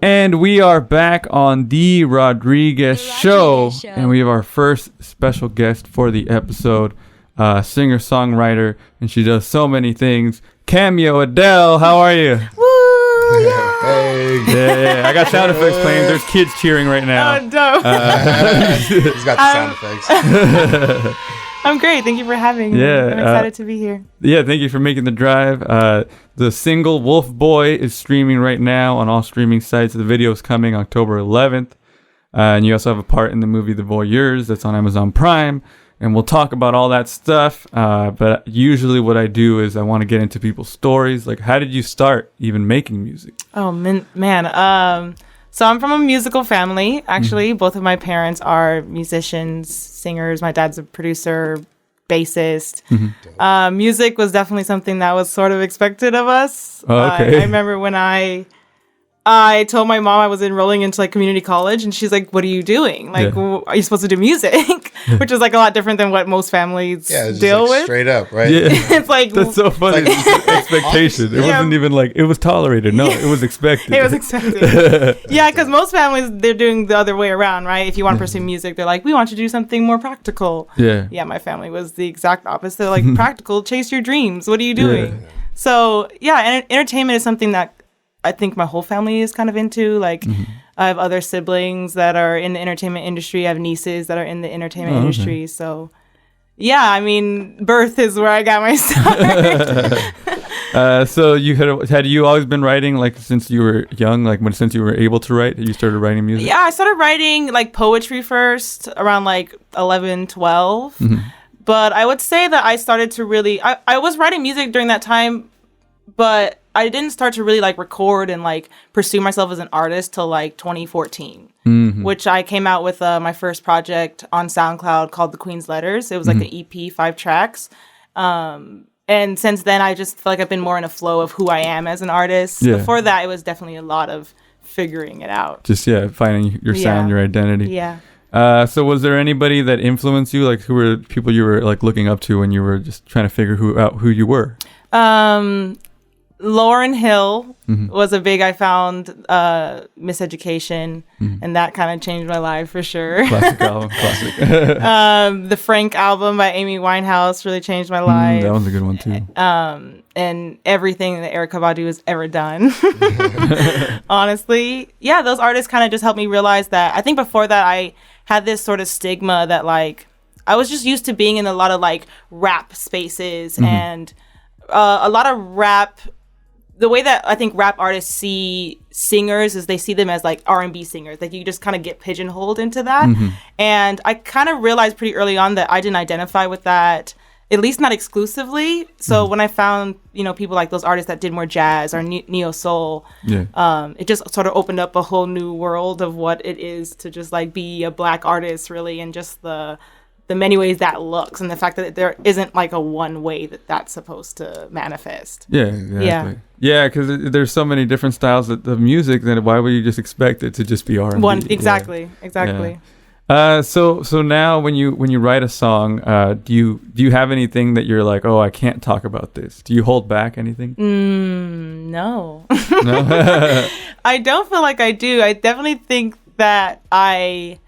And we are back on the Rodriguez Show, and we have our first special guest for the episode, singer-songwriter, and she does so many things. Cameo Adele, how are you? Woo! Hey. Yeah, I got sound effects playing. There's kids cheering right now. Oh, dope. He's got the sound effects. I'm great. Thank you for having me. I'm excited to be here. Yeah, thank you for making the drive. The single Wolf Boy is streaming right now on all streaming sites. The video is coming October 11th. And you also have a part in the movie The Voyeurs that's on Amazon Prime. And we'll talk about all that stuff. But usually what I do is I want to get into people's stories. Like, how did you start even making music? Oh, man. So I'm from a musical family. Actually, both of my parents are musicians, singers. My dad's a producer, bassist. Music was definitely something that was sort of expected of us. Oh, okay. I remember when I told my mom I was enrolling into like community college, and she's like, "What are you doing? Like, are you supposed to do music?" Which is like a lot different than what most families deal with. Straight up, right? Yeah. It's like That's so funny. It's expectation. It wasn't even like it was tolerated. No, it was expected. It was expected. Yeah, because most families, they're doing the other way around, right? If you want to pursue music, they're like, we want you to do something more practical. Yeah, my family was the exact opposite. Like, practical, chase your dreams. What are you doing? Yeah. So, yeah, entertainment is something that I think my whole family is kind of into. Like, I have other siblings that are in the entertainment industry. I have nieces that are in the entertainment industry. So, yeah, I mean, birth is where I got my start. So you had you always been writing like since you were young, like since you were able to write, you started writing music? Yeah, I started writing like poetry first around like 11, 12. But I would say that I started to really, I was writing music during that time, but I didn't start to really like record and like pursue myself as an artist till like 2014, which I came out with my first project on SoundCloud called The Queen's Letters. It was like an EP, 5 tracks. And since then, I just feel like I've been more in a flow of who I am as an artist. Yeah. Before that, it was definitely a lot of figuring it out. Just, finding your sound, your identity. Yeah. So was there anybody that influenced you? Like, who were people you were like looking up to when you were just trying to figure out who you were? Lauryn Hill was a big, I found, Miseducation, and that kind of changed my life for sure. Classic album, classic. The Frank album by Amy Winehouse really changed my life. That one's a good one too. And everything that Erykah Badu has ever done. Honestly. Yeah, those artists kind of just helped me realize that. I think before that, I had this sort of stigma that like, I was just used to being in a lot of like rap spaces and a lot of rap. The way that I think rap artists see singers is they see them as like R&B singers. Like you just kind of get pigeonholed into that. And I kind of realized pretty early on that I didn't identify with that, at least not exclusively. So when I found, people like those artists that did more jazz or neo soul, it just sort of opened up a whole new world of what it is to just like be a Black artist really, and just the many ways that looks, and the fact that there isn't like a one way that that's supposed to manifest. Yeah, exactly. Yeah, because there's so many different styles of music. Then why would you just expect it to just be R&B? Exactly. So now when you write a song, do you have anything that you're like, oh, I can't talk about this? Do you hold back anything? No. No. I don't feel like I do. I definitely think that I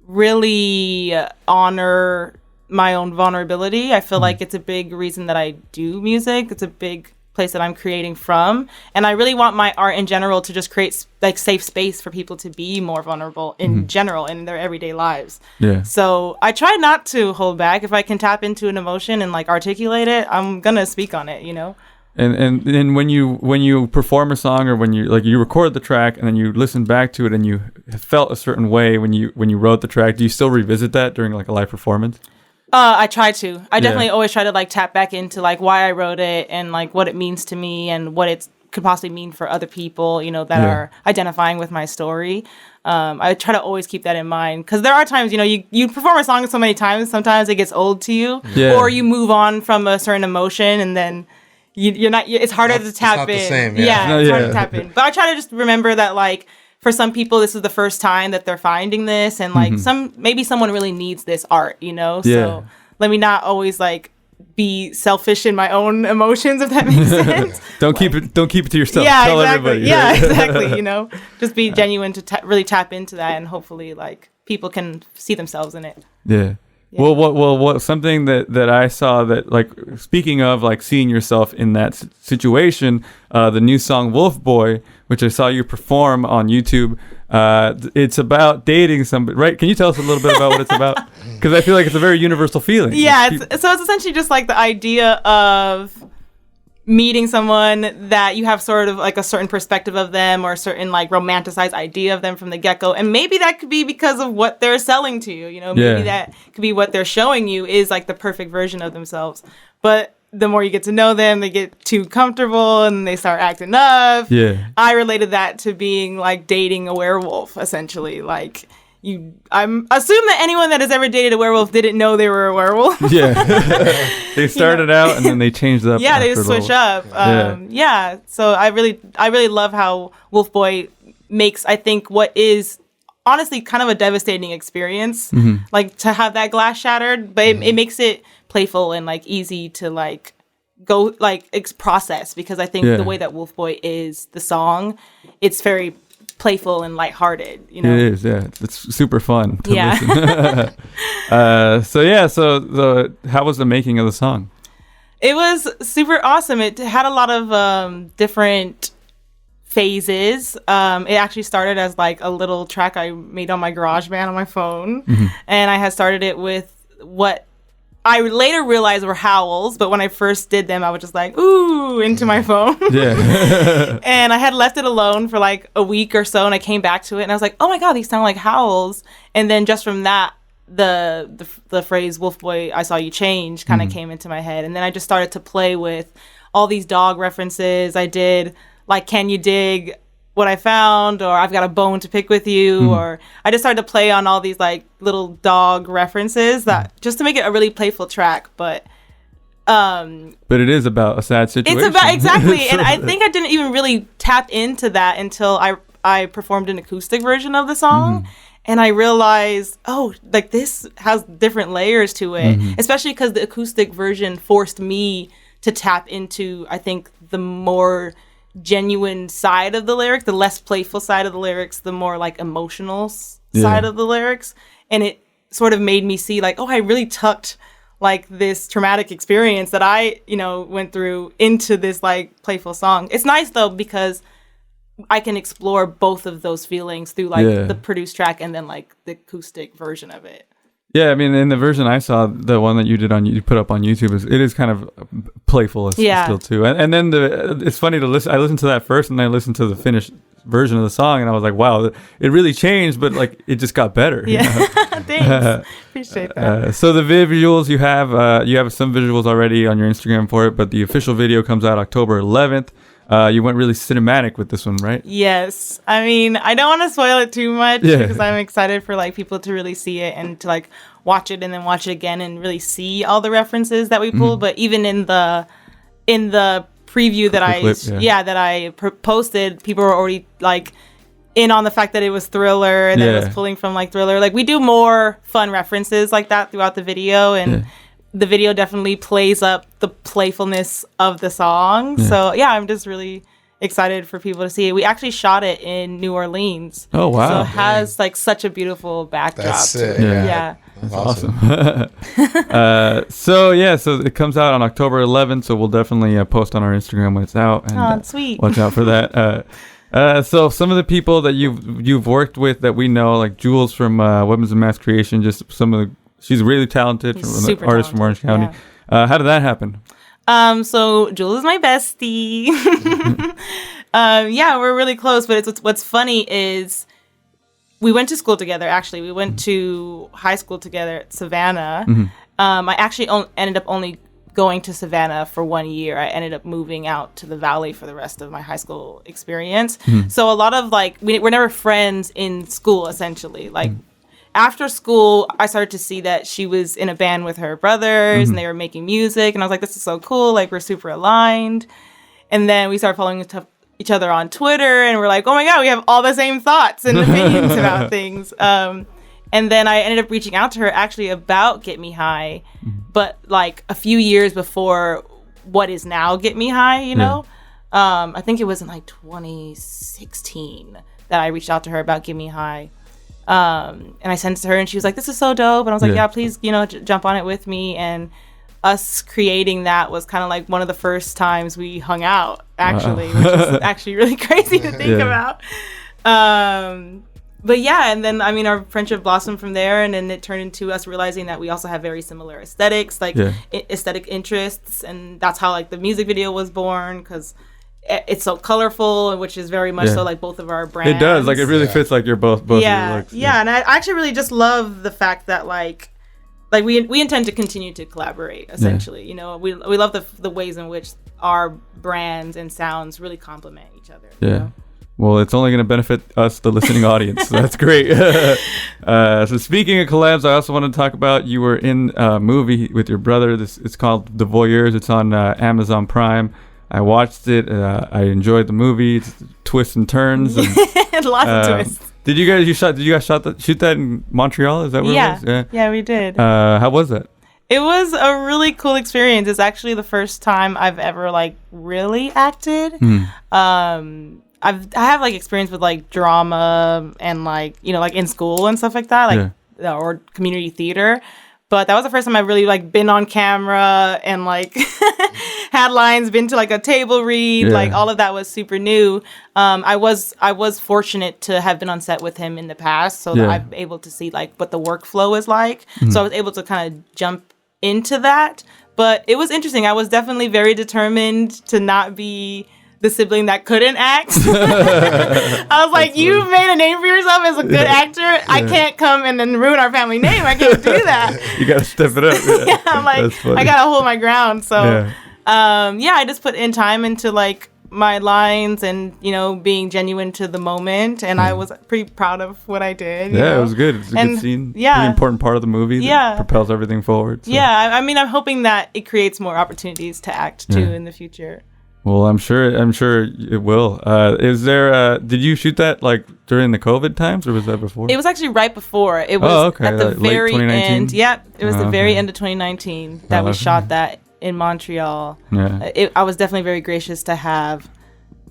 really honor my own vulnerability. I feel like it's a big reason that I do music. It's a big place that I'm creating from, and I really want my art in general to just create like safe space for people to be more vulnerable in general in their everyday lives. So I try not to hold back. If I can tap into an emotion and like articulate it, I'm gonna speak on it, And when you perform a song, or when you record the track and then you listen back to it and you felt a certain way when you wrote the track, do you still revisit that during like a live performance? I try to. I definitely always try to like tap back into like why I wrote it and like what it means to me and what it could possibly mean for other people, that are identifying with my story. I try to always keep that in mind, because there are times, you perform a song so many times, sometimes it gets old to you, or you move on from a certain emotion and then you're not. It's harder to tap in. It's not the same. It's harder to tap in. But I try to just remember that, like, for some people, this is the first time that they're finding this, and like maybe someone really needs this art, So let me not always like be selfish in my own emotions, if that makes sense. Don't keep it to yourself. Yeah, Tell exactly. everybody. Yeah, exactly. You know, just be genuine to really tap into that, and hopefully, like, people can see themselves in it. Yeah. Yeah. What something that I saw that, like, speaking of like seeing yourself in that situation, the new song Wolf Boy, which I saw you perform on YouTube, it's about dating somebody, right? Can you tell us a little bit about what it's about? Because I feel like it's a very universal feeling. Yeah, it's essentially just like the idea of meeting someone that you have sort of like a certain perspective of them, or a certain like romanticized idea of them from the get-go, and maybe that could be because of what they're selling to you, you know, maybe that could be what they're showing you is like the perfect version of themselves, but the more you get to know them, they get too comfortable and they start acting up. I related that to being like dating a werewolf, essentially. Like, I'm assume that anyone that has ever dated a werewolf didn't know they were a werewolf. They started out and then they changed up. Yeah, they just switch up. So I really love how Wolf Boy makes, I think, what is honestly kind of a devastating experience, like to have that glass shattered, but it makes it playful and like easy to like go like process, because I think the way that Wolf Boy is, the song, it's very playful and lighthearted, you know. It is, yeah. It's super fun to listen. So how was the making of the song? It was super awesome. It had a lot of different phases. It actually started as like a little track I made on my GarageBand on my phone, and I had started it with what I later realized were howls, but when I first did them, I was just like, ooh, into my phone. And I had left it alone for like a week or so, and I came back to it, and I was like, oh my God, these sound like howls. And then just from that, the phrase Wolf Boy, I Saw You Change kind of came into my head. And then I just started to play with all these dog references. I did like, Can You Dig What I Found, or I've Got a Bone to Pick with You, or I just started to play on all these like little dog references, that just to make it a really playful track. But it is about a sad situation. It's about, exactly. And I think I didn't even really tap into that until I performed an acoustic version of the song. And I realized, oh, like this has different layers to it, especially because the acoustic version forced me to tap into, I think, the more genuine side of the lyric, the less playful side of the lyrics, the more like emotional side of the lyrics. And it sort of made me see like, oh, I really tucked like this traumatic experience that I, you know, went through into this like playful song. It's nice though, because I can explore both of those feelings through like the produced track and then like the acoustic version of it. Yeah, I mean, in the version I saw, the one that you put up on YouTube, it is kind of playful still too. And then it's funny to listen. I listened to that first, and then I listened to the finished version of the song, and I was like, wow, it really changed, but like it just got better. Yeah, you know? Thanks. Appreciate that. So the visuals you have some visuals already on your Instagram for it, but the official video comes out October 11th. You went really cinematic with this one, right? Yes. I mean, I don't want to spoil it too much because I'm excited for like people to really see it and to like watch it and then watch it again and really see all the references that we pulled. But even in the preview that I posted, people were already like in on the fact that it was Thriller and that it was pulling from like Thriller. Like we do more fun references like that throughout the video, and the video definitely plays up the playfulness of the song. So yeah, I'm just really excited for people to see it. We actually shot it in New Orleans. Oh wow. So it has like such a beautiful backdrop. That's it. Yeah. That's awesome. So it comes out on October 11th, so we'll definitely post on our Instagram when it's out, and sweet. Watch out for that. So some of the people that you've worked with that we know, like Jules from Weapons of Mass Creation, just some of the, she's really talented, super artist from Orange County. How did that happen? So Jules is my bestie. We're really close, but what's funny is we went to school together. Actually, we went to high school together at Savannah. I actually ended up only going to Savannah for 1 year. I ended up moving out to the Valley for the rest of my high school experience. So a lot of like, we're never friends in school, essentially. Like after school, I started to see that she was in a band with her brothers and they were making music. And I was like, this is so cool. Like we're super aligned. And then we started following each other on Twitter, and we're like, oh my God, we have all the same thoughts and opinions about things. And then I ended up reaching out to her actually about Get Me High, but like a few years before what is now Get Me High, you know? I think it was in like 2016 that I reached out to her about Get Me High. And I sent it to her and she was like, this is so dope. And I was like, yeah, please, you know, jump on it with me. And us creating that was kind of like one of the first times we hung out, actually, which is actually really crazy to think about. But yeah, and then, I mean, our friendship blossomed from there, and then it turned into us realizing that we also have very similar aesthetics, like aesthetic interests, and that's how, like, the music video was born, because it's so colorful, which is very much so like both of our brands. It does, like, it really fits, like, you're both your looks. Yeah, and I actually really just love the fact that, like we intend to continue to collaborate, essentially. You know, we love the ways in which our brands and sounds really complement each other. Yeah. You know? Well, it's only going to benefit us, the listening audience. So that's great. So speaking of collabs, I also want to talk about, you were in a movie with your brother. It's called The Voyeurs. It's on Amazon Prime. I watched it. I enjoyed the movie. It's twists and turns. And, lots of twists. Did you guys shoot that in Montreal? Is that where it was? Yeah, we did. How was that? It was a really cool experience. It's actually the first time I've ever like really acted. I have like experience with like drama and like, you know, like in school and stuff like that, like or community theater. But that was the first time I really like been on camera and like had lines, been to like a table read, like all of that was super new. I was fortunate to have been on set with him in the past, so that I'm able to see like what the workflow is like. So I was able to kind of jump into that. But it was interesting. I was definitely very determined to not be the sibling that couldn't act. I was like, you've made a name for yourself as a good actor. I can't come and then ruin our family name. I can't do that. You gotta step it up. I'm like, I gotta hold my ground. So I just put in time into like my lines and, you know, being genuine to the moment, and I was pretty proud of what I did. You know? It was good. It's a good scene. Pretty important part of the movie that propels everything forward. So. I mean, I'm hoping that it creates more opportunities to act too in the future. Well, I'm sure it will. Is there? Did you shoot that like during the COVID times, or was that before? It was actually right before. It was at the very end. Yeah, it was the very end of 2019 that we shot that in Montreal. Yeah. I was definitely very gracious to have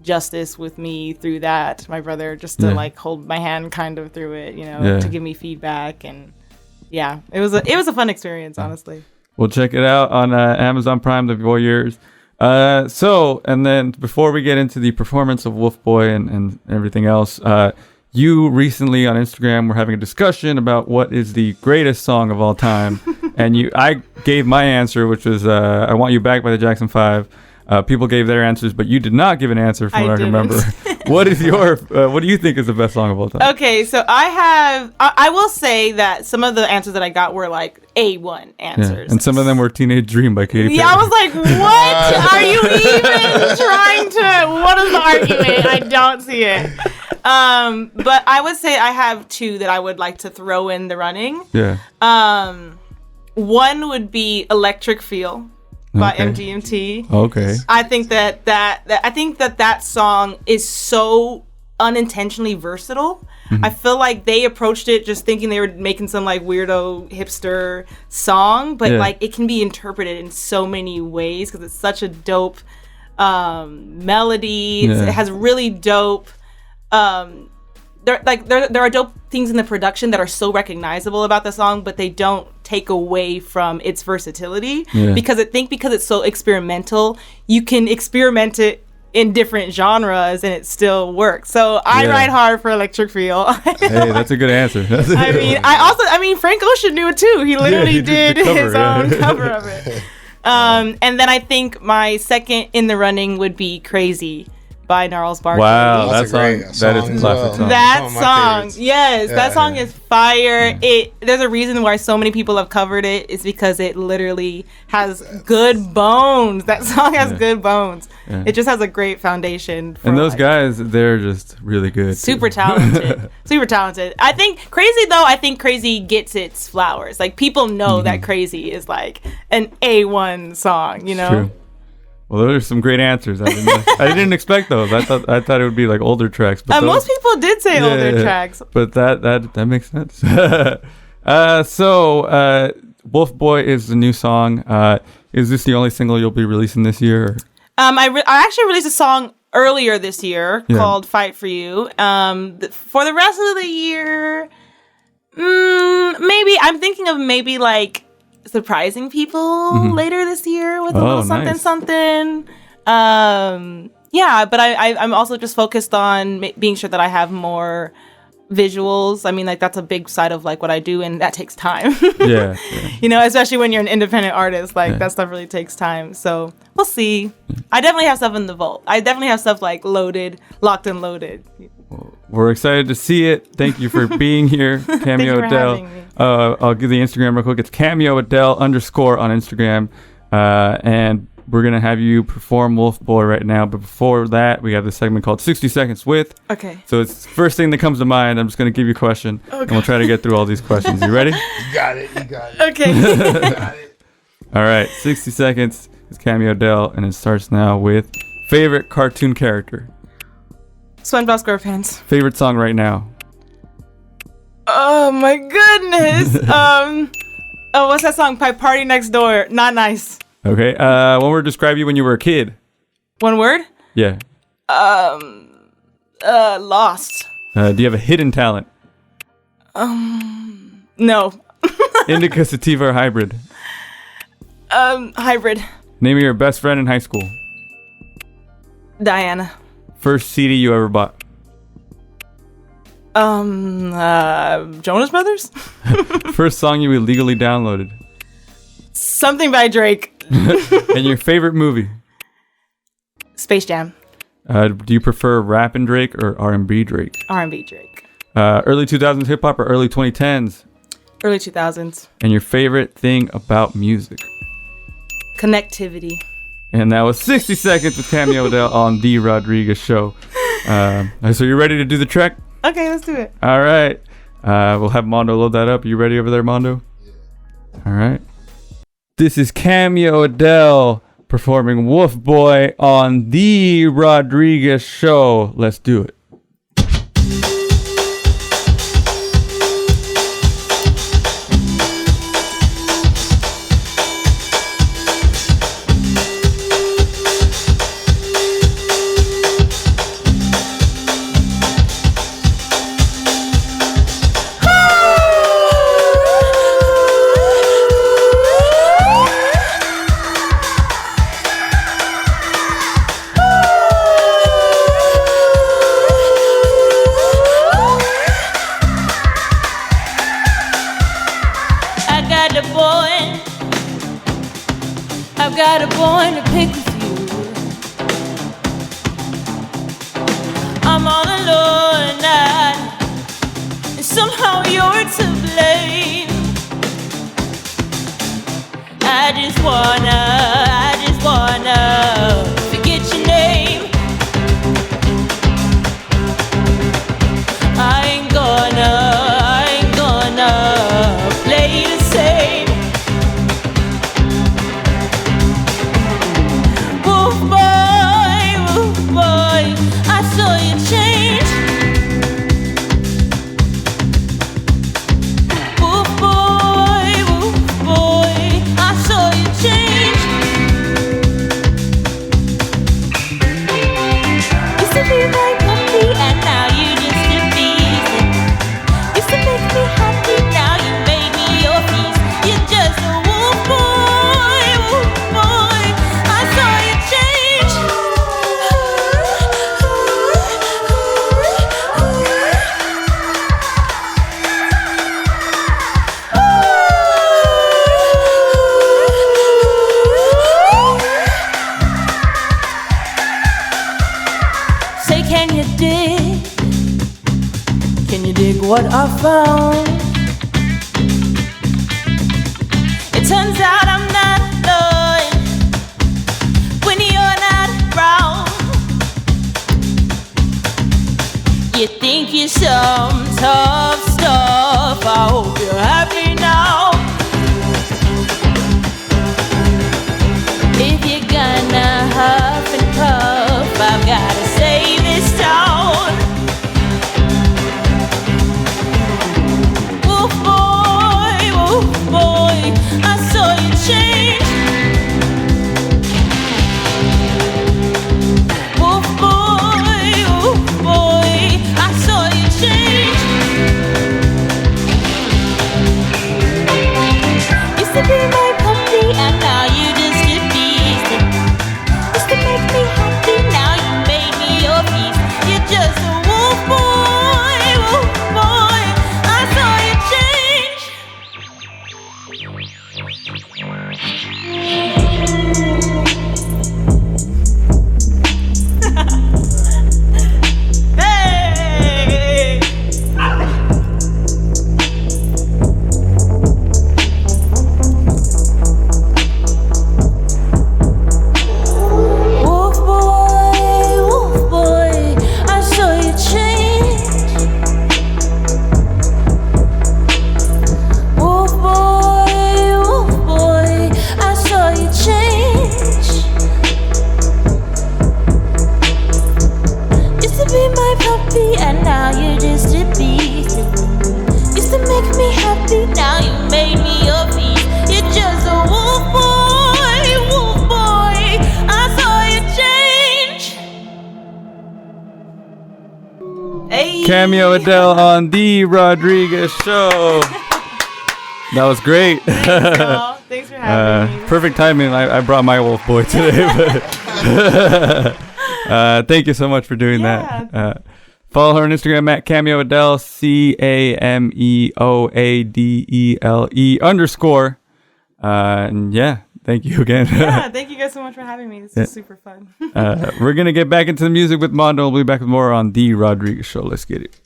Justice with me through that. My brother, just to like hold my hand kind of through it, you know, to give me feedback, and it was a fun experience, honestly. Well, check it out on Amazon Prime, The Voyeurs. And then before we get into the performance of Wolf Boy and everything else, you recently on Instagram were having a discussion about what is the greatest song of all time. And I gave my answer, which was I Want You Back by the Jackson 5. People gave their answers, but you did not give an answer from what I remember. What is what do you think is the best song of all time? Okay, so I will say that some of the answers that I got were like A1 answers. And some of them were Teenage Dream by Katy Perry. Yeah, I was like, what are you even trying to, what is the argument? I don't see it. But I would say I have two that I would like to throw in the running. Yeah. One would be Electric Feel by MGMT. Okay. I think that song is so unintentionally versatile. I feel like they approached it just thinking they were making some like weirdo hipster song, but like it can be interpreted in so many ways because it's such a dope melody. It has really dope there are dope things in the production that are so recognizable about the song, but they don't take away from its versatility because it's so experimental, you can experiment it in different genres and it still works. So I ride hard for Electric Feel. Hey, that's a good answer. I mean, Frank Ocean knew it too. He literally did his own cover of it. And then I think my second in the running would be Crazy by Gnarls Barkley. Wow, that is a classic song. That song, that song is fire. There's a reason why so many people have covered it. It's because it literally has good bones. That song has good bones. Yeah. It just has a great foundation. And those guys, they're just really good. Super talented. Super talented. I think Crazy gets its flowers. Like people know that Crazy is like an A1 song, you know? True. Well, those are some great answers. I didn't expect those. I thought it would be like older tracks. But most people did say older tracks. But that makes sense. So Wolf Boy is the new song. Is this the only single you'll be releasing this year? Or? I actually released a song earlier this year called "Fight for You." For the rest of the year, maybe I'm thinking of like surprising people later this year with a little something. Yeah, but I'm also just focused on being sure that I have more visuals. I mean, like that's a big side of like what I do, and that takes time. Yeah. You know, especially when you're an independent artist, like that stuff really takes time. So we'll see. I definitely have stuff in the vault. I definitely have stuff like locked and loaded. Well, we're excited to see it. Thank you for being here, Cameo Adele. I'll give the Instagram real quick. It's Cameo Adele _ on Instagram, and we're gonna have you perform Wolf Boy right now. But before that, we have this segment called 60 Seconds With. Okay. So it's the first thing that comes to mind. I'm just gonna give you a question, and we'll try to get through all these questions. You ready? You got it. Okay. You got it. All right. 60 seconds. It's Cameo Adele, and it starts now with favorite cartoon character. SpongeBob SquarePants. Favorite song right now. Oh my goodness. What's that song? Party Next Door. Not nice. Okay. One word to describe you when you were a kid. One word? Yeah. Lost. Do you have a hidden talent? No. Indica, sativa, or hybrid? Hybrid. Name of your best friend in high school. Diana. First CD you ever bought. Jonas Brothers. First song you illegally downloaded. Something by Drake. And your favorite movie. Space Jam. Do you prefer rap and Drake or R&B Drake? R&B Drake. Early 2000s hip hop or early 2010s? Early 2000s. And your favorite thing about music? Connectivity. And that was 60 Seconds with Cameo Adele on The Rodriguez Show. So you ready to do the track? Okay, let's do it. All right. We'll have Mondo load that up. You ready over there, Mondo? Yeah. All right. This is Cameo Adele performing Wolf Boy on The Rodriguez Show. Let's do it. I've got a bone to pick with you. I'm all alone now, and somehow you're to blame. I just wanna forget your name. I ain't gonna play the same. Wolf boy, I saw you change. Wolf boy, I saw you change. Used to be my puppy and now you just abuse it. Used to make me happy, now you made me your peace. You're just a wolf boy, I saw you change. Say, can you dig what I found? It turns out I'm not alone when you're not around. You think you're some tough stuff, I hope you're happy now. If you're gonna Hey. Cameo Adele on The Rodriguez Show. That was great. Thanks, y'all. Thanks for having me. Perfect timing. I brought my wolf boy today. But thank you so much for doing that. Follow her on Instagram at Cameo Adele, CameoAdele_. And yeah, thank you again. Yeah, thank you guys so much for having me. This is super fun. We're going to get back into the music with Mondo. We'll be back with more on The Rodriguez Show. Let's get it.